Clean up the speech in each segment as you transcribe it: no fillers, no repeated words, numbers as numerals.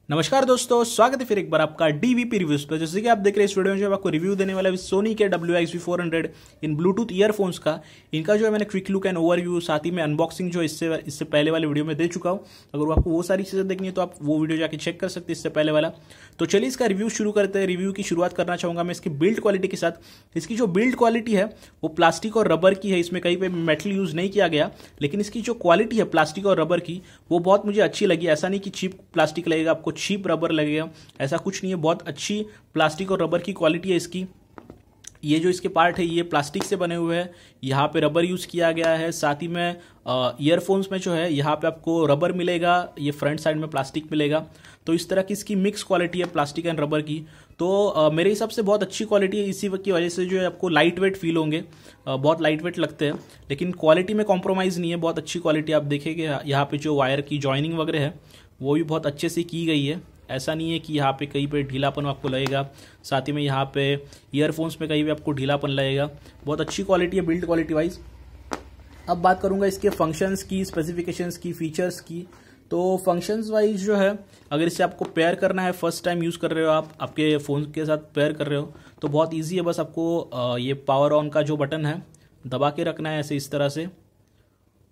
नमस्कार दोस्तों, स्वागत है फिर एक बार आपका डीवीपी रिव्यूज पर। जैसे कि आप देख रहे हैं इस वीडियो में जो आपको रिव्यू देने वाला है सोनी के WXV400 इन ब्लूटूथ ईयरफोन्स का। इनका जो है मैंने क्विक लुक एंड ओवरव्यू साथ ही में अनबॉक्सिंग जो इससे पहले वाले वीडियो में दे चुका हूं। अगर आपको वो सारी चीजें देखनी है तो आप वो वीडियो जाके चेक कर सकते हैं इससे पहले वाला। तो चलिए इसका रिव्यू शुरू करते हैं। रिव्यू की शुरुआत करना चाहूंगा मैं इसकी बिल्ड क्वालिटी के साथ। इसकी जो बिल्ड क्वालिटी है वो प्लास्टिक और रबर की है, इसमें कहीं पे मेटल यूज नहीं किया गया, लेकिन इसकी जो क्वालिटी है प्लास्टिक और रबर की वो बहुत मुझे अच्छी लगी। ऐसा नहीं कि चीप प्लास्टिक लगेगा आपको, चीप रबर लगेगा, ऐसा कुछ नहीं है। बहुत अच्छी प्लास्टिक और रबर की क्वालिटी है इसकी। ये जो इसके पार्ट है ये प्लास्टिक से बने हुए हैं, यहाँ पे रबर यूज किया गया है। साथ ही में ईयरफोन्स में जो है यहाँ पे आपको रबर मिलेगा, ये फ्रंट साइड में प्लास्टिक मिलेगा। तो इस तरह की इसकी मिक्स क्वालिटी है प्लास्टिक एंड रबर की। तो मेरे हिसाब से बहुत अच्छी क्वालिटी है। इसी की वजह से जो है आपको लाइट वेट फील होंगे, बहुत लाइट वेट लगते हैं, लेकिन क्वालिटी में कॉम्प्रोमाइज़ नहीं है। बहुत अच्छी क्वालिटी आप देखेंगे। यहाँ पे जो वायर की जॉइनिंग वगैरह है वो भी बहुत अच्छे से की गई है। ऐसा नहीं है कि यहाँ पे कहीं पे ढीलापन आपको लगेगा। साथ ही में यहाँ पे ईयरफोन्स में कहीं भी आपको ढीलापन लगेगा। बहुत अच्छी क्वालिटी है बिल्ड क्वालिटी वाइज। अब बात करूंगा इसके फंक्शंस की, स्पेसिफिकेशंस की, फीचर्स की। तो फंक्शंस वाइज जो है, अगर इसे आपको पेयर करना है, फर्स्ट टाइम यूज़ कर रहे हो आप, आपके फ़ोन के साथ पेयर कर रहे हो, तो बहुत ईजी है। बस आपको ये पावर ऑन का जो बटन है दबा के रखना है ऐसे, इस तरह से,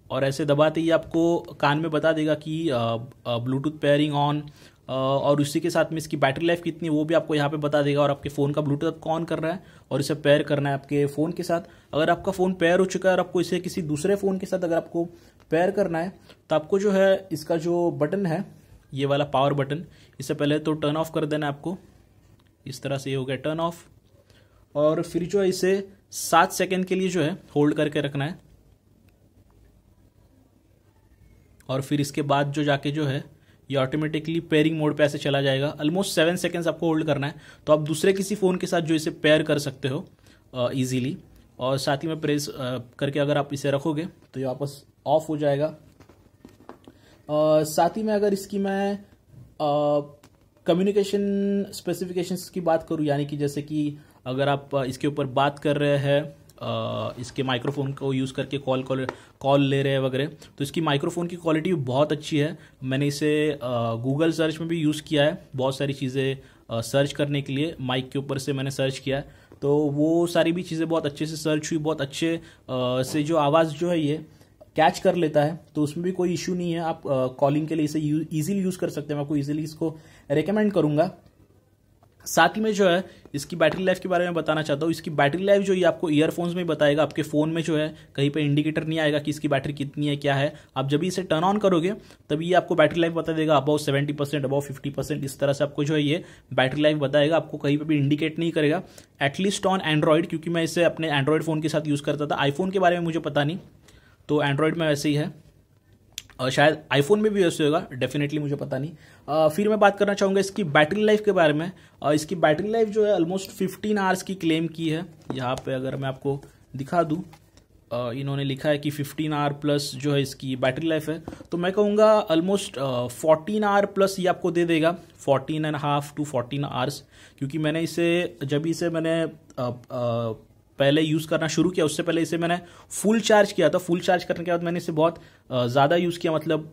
और ऐसे दबाते ही आपको कान में बता देगा कि ब्लूटूथ पेयरिंग ऑन। और उसी के साथ में इसकी बैटरी लाइफ कितनी है वो भी आपको यहाँ पे बता देगा। और आपके फ़ोन का ब्लूटूथ कौन कर रहा है और इसे पेयर करना है आपके फ़ोन के साथ। अगर आपका फ़ोन पेयर हो चुका है और आपको इसे किसी दूसरे फ़ोन के साथ अगर आपको पेयर करना है, तो आपको जो है इसका जो बटन है, ये वाला पावर बटन, इससे पहले तो टर्न ऑफ कर देना है आपको। इस तरह से ये हो गया टर्न ऑफ। और फिर जो है इसे 7 सेकेंड के लिए जो है होल्ड करके रखना है। और फिर इसके बाद जो जाके जो है ये ऑटोमेटिकली पेयरिंग मोड पे ऐसे चला जाएगा। ऑलमोस्ट 7 सेकेंड्स आपको होल्ड करना है, तो आप दूसरे किसी फ़ोन के साथ जो इसे पेयर कर सकते हो इजीली। और साथ ही में प्रेस करके अगर आप इसे रखोगे तो ये वापस ऑफ हो जाएगा। साथ ही में अगर इसकी मैं कम्युनिकेशन स्पेसिफिकेशंस की बात करूँ, यानी कि जैसे कि अगर आप इसके ऊपर बात कर रहे हैं, इसके माइक्रोफोन को यूज़ करके कॉल ले रहे हैं वगैरह, तो इसकी माइक्रोफोन की क्वालिटी बहुत अच्छी है। मैंने इसे गूगल सर्च में भी यूज़ किया है, बहुत सारी चीज़ें सर्च करने के लिए माइक के ऊपर से मैंने सर्च किया, तो वो सारी भी चीज़ें बहुत अच्छे से सर्च हुई। बहुत अच्छे से जो आवाज़ जो है ये कैच कर लेता है, तो उसमें भी कोई इशू नहीं है। आप कॉलिंग के लिए इसे ईजिली यूज़ कर सकते हैं। मैं आपको ईजिली इसको रेकमेंड करूँगा। साथ ही में जो है इसकी बैटरी लाइफ के बारे में बताना चाहता हूँ। इसकी बैटरी लाइफ जो ये आपको ईयरफोन्स में बताएगा, आपके फ़ोन में जो है कहीं पे इंडिकेटर नहीं आएगा कि इसकी बैटरी कितनी है, क्या है। आप जब भी इसे टर्न ऑन करोगे तभी ये आपको बैटरी लाइफ बता देगा, अबाउ 70%, अबाउ 50%, इस तरह से आपको जो है ये बैटरी लाइफ बताएगा। आपको कहीं पर भी इंडिकेट नहीं करेगा, एटलीस्ट ऑन एंड्रॉयड, क्योंकि मैं इसे अपने एंड्रॉयड फ़ोन के साथ यूज़ करता था। आईफोन के बारे में मुझे पता नहीं, तो एंड्रॉयड में वैसे ही है, और शायद आईफोन में भी वैसे होगा, डेफिनेटली मुझे पता नहीं। फिर मैं बात करना चाहूँगा इसकी बैटरी लाइफ के बारे में। इसकी बैटरी लाइफ जो है ऑलमोस्ट 15 आवर्स की क्लेम की है। यहाँ पे अगर मैं आपको दिखा दूँ, इन्होंने लिखा है कि 15 आवर प्लस जो है इसकी बैटरी लाइफ है। तो मैं कहूँगा ऑलमोस्ट 14 आवर प्लस ये आपको दे देगा, 14.5 to 14 आवर्स। क्योंकि मैंने मैंने पहले यूज़ करना शुरू किया, उससे पहले इसे मैंने फुल चार्ज किया था। फुल चार्ज करने के बाद मैंने इसे बहुत ज़्यादा यूज़ किया, मतलब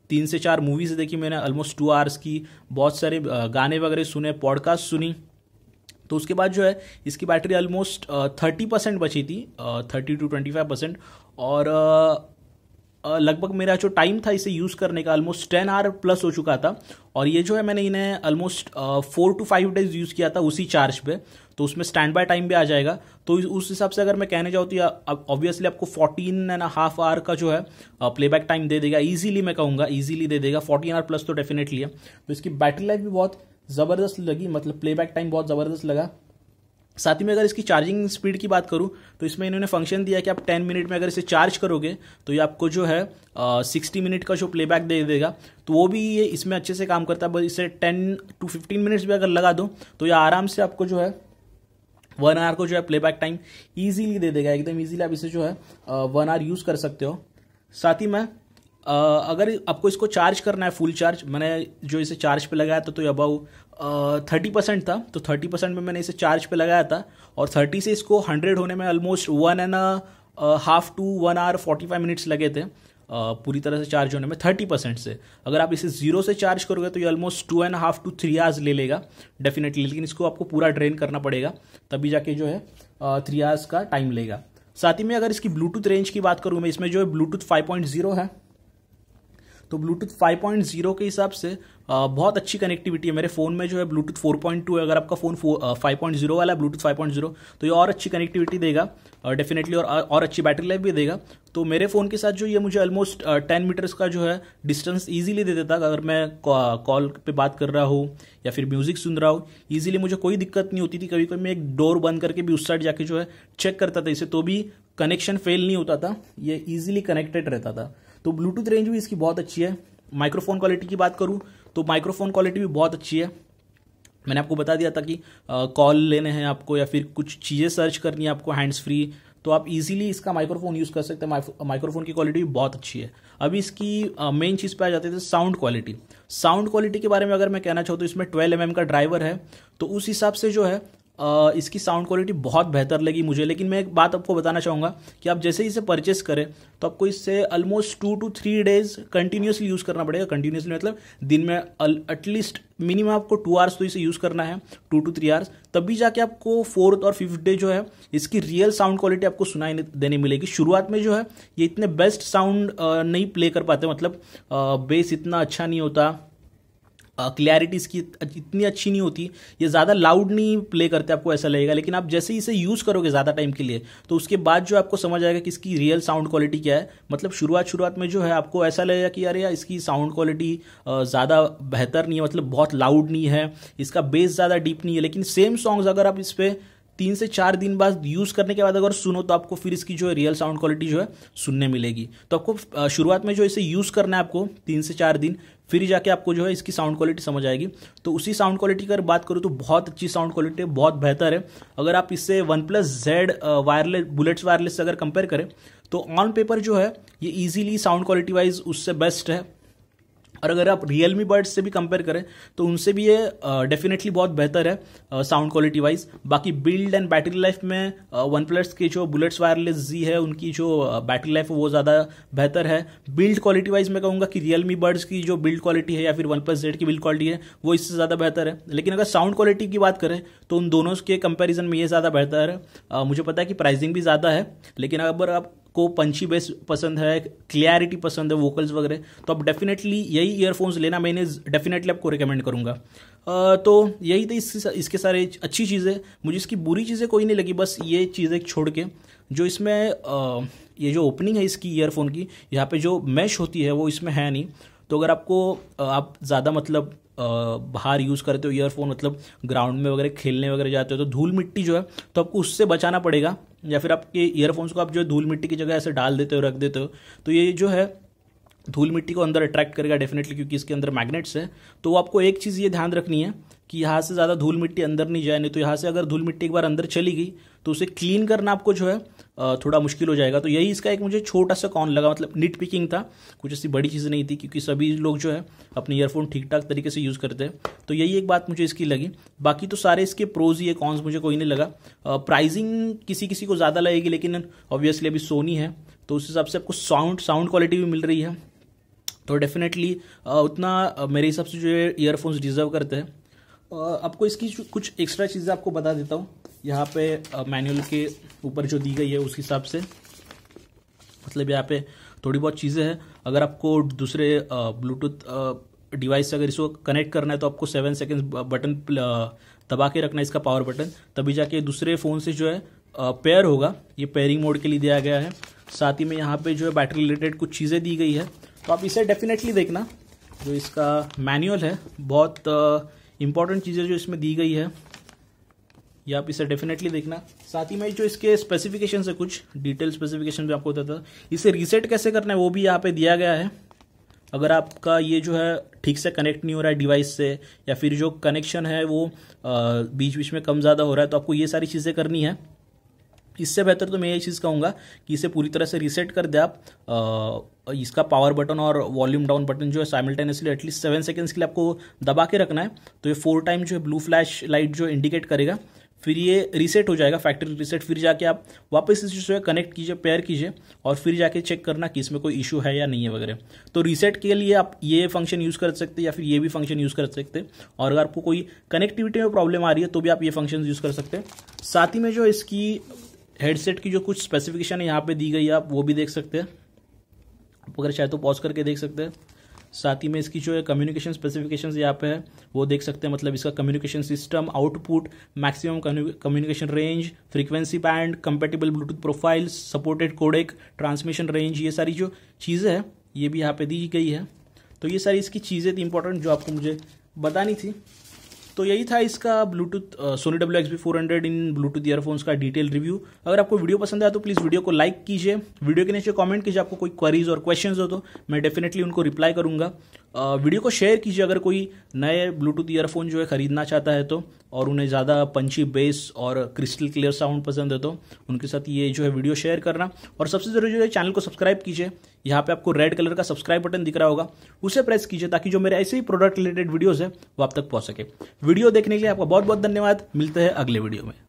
3 से 4 मूवीज़ देखी मैंने, ऑलमोस्ट 2 आवर्स की, बहुत सारे गाने वगैरह सुने, पॉडकास्ट सुनी। तो उसके बाद जो है इसकी बैटरी ऑलमोस्ट 30% बची थी, 30 to 25%। और लगभग मेरा जो टाइम था इसे यूज़ करने का ऑलमोस्ट 10 आवर प्लस हो चुका था। और ये जो है मैंने इन्हें ऑलमोस्ट 4 to 5 डेज यूज़ किया था उसी चार्ज पे, तो उसमें स्टैंड बाय टाइम भी आ जाएगा। तो उस हिसाब से अगर मैं कहने जाऊँ तो ऑब्वियसली आपको 14.5 आवर का जो है प्लेबैक टाइम दे देगा ईजिली। मैं कहूँगा ईजिली दे देगा, 14 आवर प्लस तो डेफिनेटली है। तो इसकी बैटरी लाइफ भी बहुत ज़बरदस्त लगी, मतलब प्लेबैक टाइम बहुत ज़बरदस्त लगा। साथ ही में अगर इसकी चार्जिंग स्पीड की बात करूं तो इसमें इन्होंने फंक्शन दिया कि आप 10 मिनट में अगर इसे चार्ज करोगे तो ये आपको जो है 60 मिनट का जो प्लेबैक दे देगा। तो वो भी ये इसमें अच्छे से काम करता है। बस इसे 10 to 15 मिनट्स भी अगर लगा दो तो ये आराम से आपको जो है 1 आवर को जो है प्लेबैक टाइम ईजिली दे देगा। एकदम ईजिली आप इसे जो है 1 आवर यूज़ कर सकते हो। साथ ही में अगर आपको इसको चार्ज करना है फुल चार्ज, मैंने जो इसे चार्ज पे लगाया था तो ये अबाउ 30% था, तो 30% में मैंने इसे चार्ज पे लगाया था। और 30 से इसको 100 होने में ऑलमोस्ट 1.5 to 1 hour 45 मिनट्स लगे थे। पूरी तरह से चार्ज होने में 30% से। अगर आप इसे 0 से चार्ज करोगे तो ये ऑलमोस्ट 2.5 to 3 आवर्स ले लेगा डेफिनेटली, लेकिन इसको आपको पूरा ड्रेन करना पड़ेगा, तभी जाके जो है 3 आवर्स का टाइम लेगा। साथ ही में अगर इसकी ब्लूटूथ रेंज की बात करूँ मैं, इसमें जो है ब्लूटूथ 5.0 है, तो ब्लूटूथ 5.0 के हिसाब से बहुत अच्छी कनेक्टिविटी है। मेरे फ़ोन में जो है ब्लूटूथ 4.2 है, अगर आपका फ़ोन 5.0 वाला है ब्लूटूथ 5.0 तो ये और अच्छी कनेक्टिविटी देगा डेफिनेटली, और अच्छी बैटरी लाइफ भी देगा। तो मेरे फ़ोन के साथ जो ये मुझे ऑलमोस्ट 10 मीटर्स का जो है डिस्टेंस ईजिली दे देता। अगर मैं कॉल पे बात कर रहा हूँ या फिर म्यूज़िक सुन रहा हूँ, ईजिली मुझे कोई दिक्कत नहीं होती थी। कभी कभी मैं एक डोर बंद करके भी उस साइड जाके जो है चेक करता था इसे, तो भी कनेक्शन फेल नहीं होता था, ये ईजिली कनेक्टेड रहता था। तो ब्लूटूथ रेंज भी इसकी बहुत अच्छी है। माइक्रोफोन क्वालिटी की बात करूँ तो माइक्रोफोन क्वालिटी भी बहुत अच्छी है। मैंने आपको बता दिया था कि कॉल लेने हैं आपको या फिर कुछ चीज़ें सर्च करनी है आपको हैंड्स फ्री, तो आप इजीली इसका माइक्रोफोन यूज़ कर सकते हैं। माइक्रोफोन की क्वालिटी भी बहुत अच्छी है। अभी इसकी मेन चीज़ पे आ जाते थे, साउंड क्वालिटी। साउंड क्वालिटी के बारे में अगर मैं कहना चाहूँ तो इसमें 12 mm का ड्राइवर है, तो उस हिसाब से जो है इसकी साउंड क्वालिटी बहुत बेहतर लगी मुझे। लेकिन मैं एक बात आपको बताना चाहूँगा कि आप जैसे ही इसे परचेस करें तो आपको इससे almost 2 to 3 days continuously use करना पड़ेगा। कंटिन्यूसली मतलब दिन में एटलीस्ट मिनिमम आपको 2 आवर्स तो इसे यूज़ करना है, 2 to 3 आवर्स, तभी जाके आपको 4th और 5th डे जो है इसकी रियल साउंड क्वालिटी आपको सुनाई देने मिलेगी। शुरुआत में जो है ये इतने बेस्ट साउंड नहीं प्ले कर पाते, मतलब बेस इतना अच्छा नहीं होता, क्लैरिटी इसकी इतनी अच्छी नहीं होती, ये ज़्यादा लाउड नहीं प्ले करते, आपको ऐसा लगेगा। लेकिन आप जैसे ही इसे यूज़ करोगे ज़्यादा टाइम के लिए तो उसके बाद जो आपको समझ आएगा कि इसकी रियल साउंड क्वालिटी क्या है। मतलब शुरुआत में जो है आपको ऐसा लगेगा कि यार इसकी साउंड क्वालिटी ज़्यादा बेहतर नहीं है, मतलब बहुत लाउड नहीं है, इसका बेस ज़्यादा डीप नहीं है। लेकिन सेम सॉन्ग्स अगर आप इस पर 3 से 4 दिन बाद यूज़ करने के बाद अगर सुनो तो आपको फिर इसकी जो है रियल साउंड क्वालिटी जो है सुनने मिलेगी। तो आपको शुरुआत में जो इसे यूज़ करना है आपको 3 से 4 दिन, फिर जाके आपको जो है इसकी साउंड क्वालिटी समझ आएगी। तो उसी साउंड क्वालिटी की अगर बात करूँ तो बहुत अच्छी साउंड क्वालिटी है, बहुत बेहतर है। अगर आप इससे OnePlus Z wireless bullets wireless से अगर कंपेयर करें तो ऑन पेपर जो है ये ईजिली साउंड क्वालिटी वाइज उससे बेस्ट है। और अगर आप Realme बर्ड्स से भी कंपेयर करें तो उनसे भी ये डेफिनेटली बहुत बेहतर है साउंड क्वालिटी वाइज। बाकी बिल्ड एंड बैटरी लाइफ में OnePlus के जो बुलेट्स वायरलेस Z है उनकी जो बैटरी लाइफ है वो ज़्यादा बेहतर है। बिल्ड क्वालिटी वाइज मैं कहूँगा कि Realme बर्ड्स की जो बिल्ड क्वालिटी है या फिर OnePlus Z की बिल्ड क्वालिटी है वो इससे ज़्यादा बेहतर है। लेकिन अगर साउंड क्वालिटी की बात करें तो उन दोनों के कंपेरिजन में ये ज़्यादा बेहतर है। मुझे पता है कि प्राइसिंग भी ज़्यादा है, लेकिन अगर आप को पंची बेस पसंद है, क्लियरिटी पसंद है, वोकल्स वगैरह, तो आप डेफिनेटली यही ईयरफोन्स लेना मैंने डेफिनेटली आपको रिकमेंड करूंगा। तो यही थी इसके सारे अच्छी चीज़ें। मुझे इसकी बुरी चीज़ें कोई नहीं लगी, बस ये चीज़ें छोड़ के जो इसमें ये जो ओपनिंग है इसकी ईयरफोन की, यहाँ पे जो मैश होती है वो इसमें है नहीं। तो अगर आपको आप ज़्यादा मतलब बाहर यूज़ करते हो ईयरफोन, मतलब ग्राउंड में वगैरह खेलने वगैरह जाते हो तो धूल मिट्टी जो है तो आपको उससे बचाना पड़ेगा, या फिर आपके ईयरफोन्स को आप जो है धूल मिट्टी की जगह ऐसे डाल देते हो, रख देते हो, तो ये जो है धूल मिट्टी को अंदर अट्रैक्ट करेगा डेफिनेटली, क्योंकि इसके अंदर मैग्नेट्स है। तो आपको एक चीज़ ये ध्यान रखनी है कि यहाँ से ज़्यादा धूल मिट्टी अंदर नहीं जाए, नहीं तो यहाँ से अगर धूल मिट्टी एक बार अंदर चली गई तो उसे क्लीन करना आपको जो है थोड़ा मुश्किल हो जाएगा। तो यही इसका एक मुझे छोटा सा कॉन लगा, मतलब निट पिकिंग था, कुछ ऐसी बड़ी चीज़ नहीं थी, क्योंकि सभी लोग जो है अपने ईयरफोन ठीक ठाक तरीके से यूज़ करते हैं। तो यही एक बात मुझे इसकी लगी, बाकी तो सारे इसके प्रोज ही है, कॉन्स मुझे कोई नहीं लगा। प्राइसिंग किसी किसी को ज़्यादा लगेगी, लेकिन ऑब्वियसली अभी सोनी है तो उस हिसाब से आपको साउंड क्वालिटी भी मिल रही है, तो डेफिनेटली उतना मेरे हिसाब से जो है ईयरफोन्स डिजर्व करते हैं। आपको इसकी कुछ एक्स्ट्रा चीज़ें आपको बता देता हूँ। यहाँ पे मैनुअल के ऊपर जो दी गई है उस हिसाब से, मतलब यहाँ पे थोड़ी बहुत चीज़ें हैं। अगर आपको दूसरे ब्लूटूथ डिवाइस से अगर इसको कनेक्ट करना है तो आपको 7 सेकेंड्स बटन दबा के रखना है, इसका पावर बटन, तभी जाके दूसरे फ़ोन से जो है पेयर होगा। ये पेयरिंग मोड के लिए दिया गया है। साथ ही में यहाँ पे जो है बैटरी रिलेटेड कुछ चीज़ें दी गई है, तो आप इसे डेफिनेटली देखना। जो इसका मैनुअल है, बहुत इंपॉर्टेंट चीज़ें जो इसमें दी गई है, ये आप इसे डेफिनेटली देखना। साथ ही में जो इसके स्पेसिफिकेशन है, कुछ डिटेल स्पेसिफिकेशन भी आपको बताता है। इसे रीसेट कैसे करना है वो भी यहाँ पे दिया गया है। अगर आपका ये जो है ठीक से कनेक्ट नहीं हो रहा है डिवाइस से, या फिर जो कनेक्शन है वो बीच बीच में कम ज़्यादा हो रहा है, तो आपको ये सारी चीज़ें करनी है। इससे बेहतर तो मैं ये चीज़ कहूँगा कि इसे पूरी तरह से रीसेट कर दे आप। इसका पावर बटन और वॉल्यूम डाउन बटन जो है साइमल्टेनियसली एटलीस्ट 7 सेकेंड्स के लिए आपको दबा के रखना है, तो ये 4 टाइम जो है ब्लू फ्लैश लाइट जो इंडिकेट करेगा। फिर ये रीसेट हो जाएगा, फैक्ट्री रीसेट। फिर जाके आप वापस इसे जो है कनेक्ट कीजिए, पेयर कीजिए, और फिर जाके चेक करना कि इसमें कोई इशू है या नहीं है वगैरह। तो रीसेट के लिए आप ये फंक्शन यूज़ कर सकते हैं या फिर ये भी फंक्शन यूज़ कर सकते हैं। और अगर आपको कोई कनेक्टिविटी में प्रॉब्लम आ रही है तो भी आप ये फंक्शन यूज़ कर सकते हैं। साथ ही में जो इसकी हेडसेट की जो कुछ स्पेसिफिकेशन है यहाँ पे दी गई है, आप वो भी देख सकते हैं। आप अगर चाहे तो पॉज करके देख सकते हैं। साथ ही में इसकी जो है कम्युनिकेशन स्पेसिफिकेशंस यहाँ पे है वो देख सकते हैं। मतलब इसका communication system, output, maximum communication range, frequency band, compatible Bluetooth profiles, supported codec, transmission range, ये सारी जो चीज़ें हैं ये भी यहाँ पे दी गई है। तो ये सारी इसकी चीज़ें थी इंपॉर्टेंट जो आपको मुझे बतानी थी। तो यही था इसका ब्लूटूथ सोनी WXB400 इन ब्लूटूथ ईयरफोन्स का डिटेल रिव्यू। अगर आपको वीडियो पसंद आया तो प्लीज़ वीडियो को लाइक कीजिए, वीडियो के नीचे कमेंट कीजिए। आपको कोई क्वेरीज और क्वेश्चंस हो तो मैं डेफिनेटली उनको रिप्लाई करूंगा। वीडियो को शेयर कीजिए अगर कोई नए ब्लूटूथ ईयरफोन जो है खरीदना चाहता है तो, और उन्हें ज़्यादा पंची बेस और क्रिस्टल क्लियर साउंड पसंद है तो उनके साथ ये जो है वीडियो शेयर करना। और सबसे ज़रूरी जो है चैनल को सब्सक्राइब कीजिए। यहाँ पे आपको रेड कलर का सब्सक्राइब बटन दिख रहा होगा, उसे प्रेस कीजिए ताकि जो मेरे ऐसे ही प्रोडक्ट रिलेटेड वीडियोज़ है वो आप तक पहुँच सके। वीडियो देखने के लिए आपका बहुत बहुत धन्यवाद। मिलते हैं अगले वीडियो में।